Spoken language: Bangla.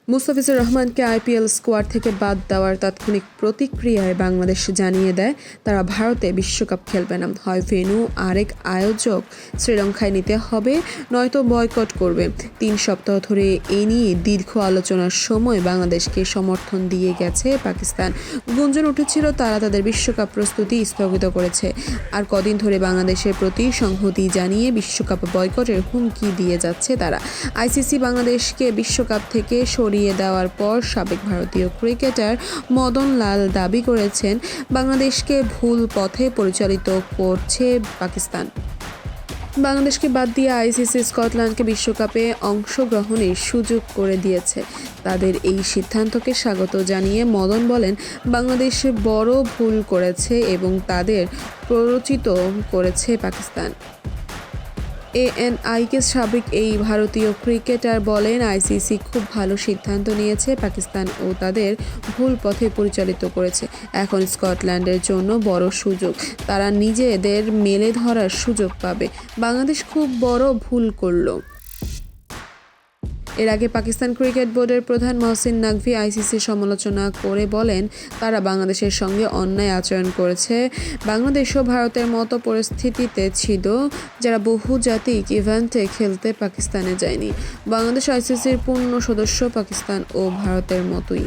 মুস্তাফিজুর রহমানকে আইপিএল স্কোয়াড থেকে বাদ দেওয়ার তাৎক্ষণিক প্রতিক্রিয়ায় বাংলাদেশ জানিয়ে দেয় তারা ভারতে বিশ্বকাপ খেলবে না। হয় ভেন্যু আরেক আয়োজক শ্রীলঙ্কায় নিতে হবে, নয়তো বয়কট করবে। ৩ সপ্তাহ ধরে এ নিয়ে দীর্ঘ আলোচনার সময় বাংলাদেশকে সমর্থন দিয়ে গেছে পাকিস্তান। গুঞ্জন উঠেছিল তারা তাদের বিশ্বকাপ প্রস্তুতি স্থগিত করেছে। আর কদিন ধরে বাংলাদেশের প্রতি সংহতি জানিয়ে বিশ্বকাপ বয়কটের হুমকি দিয়ে যাচ্ছে তারা। আইসিসি বাংলাদেশকে বিশ্বকাপ থেকে সরিয়ে দেওয়ার পর সাবেক ভারতীয় ক্রিকেটার মদন লাল দাবি করেছেন বাংলাদেশকে ভুল পথে পরিচালিত করছে পাকিস্তান। বাংলাদেশকে বাদ দিয়ে আইসিসি স্কটল্যান্ডকে বিশ্বকাপে অংশগ্রহণের সুযোগ করে দিয়েছে। তাদের এই সিদ্ধান্তকে স্বাগত জানিয়ে মদন বলেন, বাংলাদেশ বড় ভুল করেছে এবং তাদের প্ররোচিত করেছে পাকিস্তান। এএনআইকে সাবেক এই ভারতীয় ক্রিকেটার বলেন, আইসিসি খুব ভালো সিদ্ধান্ত নিয়েছে, পাকিস্তান ও তাদের ভুল পথে পরিচালিত করেছে। এখন স্কটল্যান্ডের জন্য বড় সুযোগ, তারা নিজেদের মেলে ধরার সুযোগ পাবে। বাংলাদেশ খুব বড় ভুল করলো। এর আগে পাকিস্তান ক্রিকেট বোর্ডের প্রধান মহসিন নাকভি আইসিসির সমালোচনা করে বলেন, তারা বাংলাদেশের সঙ্গে অন্যায় আচরণ করেছে। বাংলাদেশও ভারতের মতো পরিস্থিতিতে ছিল, যারা বহুজাতিক ইভেন্টে খেলতে পাকিস্তানে যায়নি। বাংলাদেশ আইসিসির পূর্ণ সদস্য, পাকিস্তান ও ভারতের মতোই।